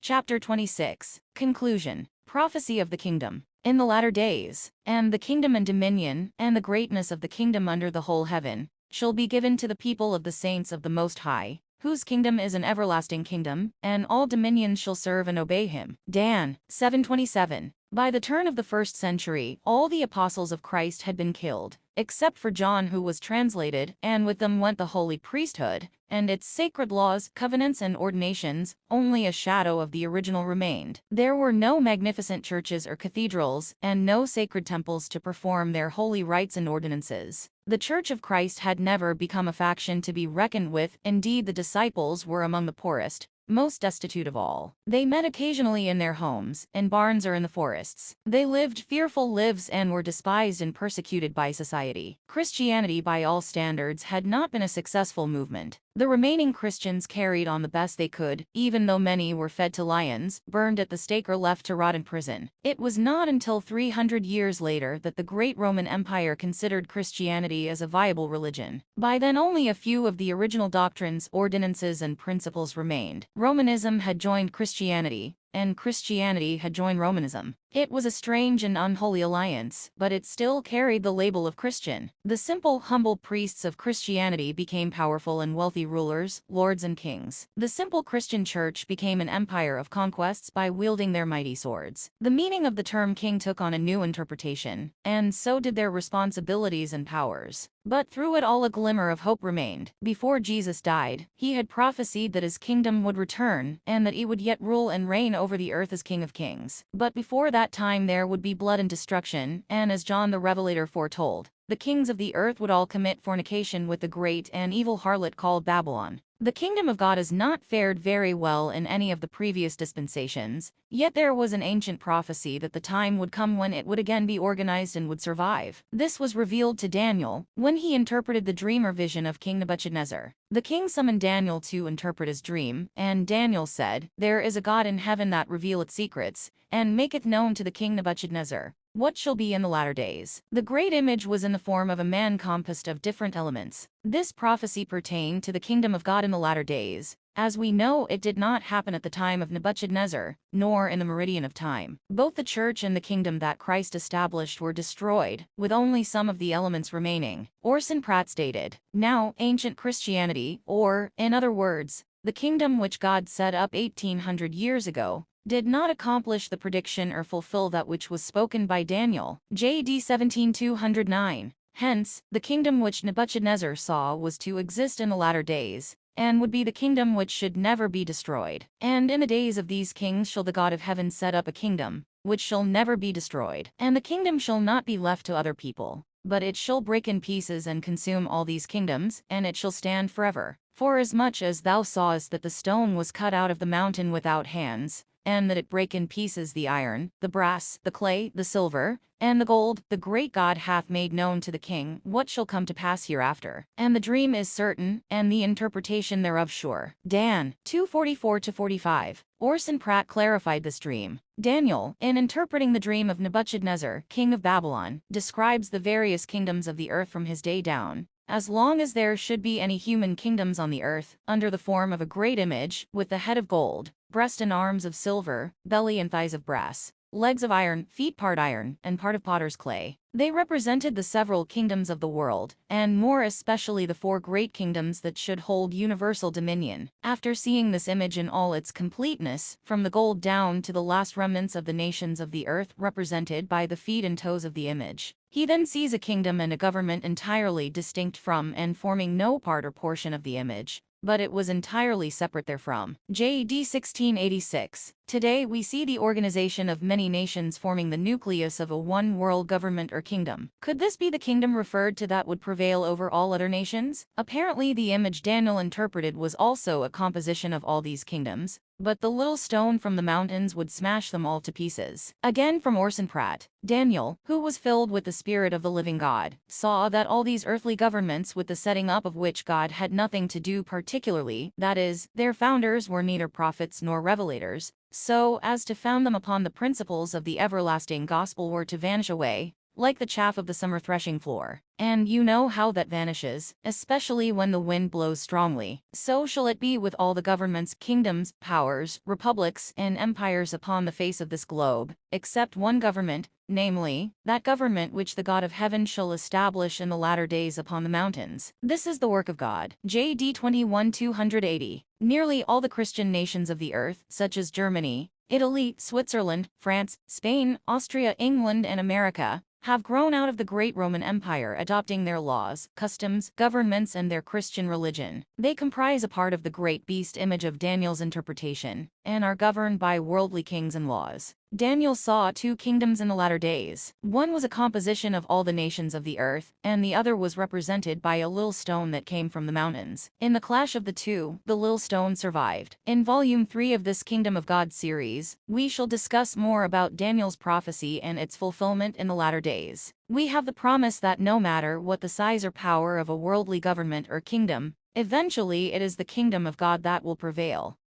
Chapter 26. Conclusion. Prophecy of the Kingdom. In the latter days, and the kingdom and dominion, and the greatness of the kingdom under the whole heaven, shall be given to the people of the saints of the Most High, whose kingdom is an everlasting kingdom, and all dominions shall serve and obey him. Dan 7:27. By the turn of the 1st century, all the apostles of Christ had been killed, except for John, who was translated, and with them went the holy priesthood, and its sacred laws, covenants and ordinations. Only a shadow of the original remained. There were no magnificent churches or cathedrals, and no sacred temples to perform their holy rites and ordinances. The Church of Christ had never become a faction to be reckoned with. Indeed, the disciples were among the poorest, most destitute of all. They met occasionally in their homes, in barns or in the forests. They lived fearful lives and were despised and persecuted by society. Christianity, by all standards, had not been a successful movement. The remaining Christians carried on the best they could, even though many were fed to lions, burned at the stake or left to rot in prison. It was not until 300 years later that the great Roman Empire considered Christianity as a viable religion. By then only a few of the original doctrines, ordinances and principles remained. Romanism had joined Christianity, and Christianity had joined Romanism. It was a strange and unholy alliance, but it still carried the label of Christian. The simple, humble priests of Christianity became powerful and wealthy rulers, lords and kings. The simple Christian church became an empire of conquests by wielding their mighty swords. The meaning of the term king took on a new interpretation, and so did their responsibilities and powers. But through it all a glimmer of hope remained. Before Jesus died, he had prophesied that his kingdom would return, and that he would yet rule and reign over the earth as King of Kings. But before that time there would be blood and destruction, and as John the Revelator foretold, the kings of the earth would all commit fornication with the great and evil harlot called Babylon. The kingdom of God has not fared very well in any of the previous dispensations, yet there was an ancient prophecy that the time would come when it would again be organized and would survive. This was revealed to Daniel when he interpreted the dream or vision of King Nebuchadnezzar. The king summoned Daniel to interpret his dream, and Daniel said, "There is a God in heaven that revealeth secrets, and maketh known to the king Nebuchadnezzar what shall be in the latter days." The great image was in the form of a man composed of different elements. This prophecy pertained to the kingdom of God in the latter days. As we know, it did not happen at the time of Nebuchadnezzar, nor in the meridian of time. Both the church and the kingdom that Christ established were destroyed, with only some of the elements remaining. Orson Pratt stated, "Now, ancient Christianity, or, in other words, the kingdom which God set up 1800 years ago, did not accomplish the prediction or fulfill that which was spoken by Daniel, J.D. 17:209. Hence, the kingdom which Nebuchadnezzar saw was to exist in the latter days, and would be the kingdom which should never be destroyed. And in the days of these kings shall the God of heaven set up a kingdom, which shall never be destroyed. And the kingdom shall not be left to other people, but it shall break in pieces and consume all these kingdoms, and it shall stand forever. Forasmuch as thou sawest that the stone was cut out of the mountain without hands, and that it brake in pieces the iron, the brass, the clay, the silver, and the gold, the great God hath made known to the king what shall come to pass hereafter. And the dream is certain, and the interpretation thereof sure." Dan 2:44-45. Orson Pratt clarified this dream. Daniel, in interpreting the dream of Nebuchadnezzar, king of Babylon, describes the various kingdoms of the earth from his day down, as long as there should be any human kingdoms on the earth, under the form of a great image, with the head of gold, breast and arms of silver, belly and thighs of brass, legs of iron, feet part iron, and part of potter's clay. They represented the several kingdoms of the world, and more especially the 4 great kingdoms that should hold universal dominion. After seeing this image in all its completeness, from the gold down to the last remnants of the nations of the earth represented by the feet and toes of the image, he then sees a kingdom and a government entirely distinct from and forming no part or portion of the image, but it was entirely separate therefrom. J.D. 1686. Today we see the organization of many nations forming the nucleus of a one-world government or kingdom. Could this be the kingdom referred to that would prevail over all other nations? Apparently the image Daniel interpreted was also a composition of all these kingdoms, but the little stone from the mountains would smash them all to pieces. Again from Orson Pratt, Daniel, who was filled with the Spirit of the living God, saw that all these earthly governments with the setting up of which God had nothing to do particularly, that is, their founders were neither prophets nor revelators, so as to found them upon the principles of the everlasting gospel were to vanish away, like the chaff of the summer threshing floor. And you know how that vanishes, especially when the wind blows strongly. So shall it be with all the governments, kingdoms, powers, republics, and empires upon the face of this globe, except one government, namely, that government which the God of heaven shall establish in the latter days upon the mountains. This is the work of God. J.D. 21:280. Nearly all the Christian nations of the earth, such as Germany, Italy, Switzerland, France, Spain, Austria, England, and America, have grown out of the great Roman Empire, adopting their laws, customs, governments, and their Christian religion. They comprise a part of the great beast image of Daniel's interpretation, and are governed by worldly kings and laws. Daniel saw two kingdoms in the latter days. One was a composition of all the nations of the earth, and the other was represented by a little stone that came from the mountains. In the clash of the two, the little stone survived. In Volume 3 of this Kingdom of God series, we shall discuss more about Daniel's prophecy and its fulfillment in the latter days. We have the promise that no matter what the size or power of a worldly government or kingdom, eventually it is the kingdom of God that will prevail.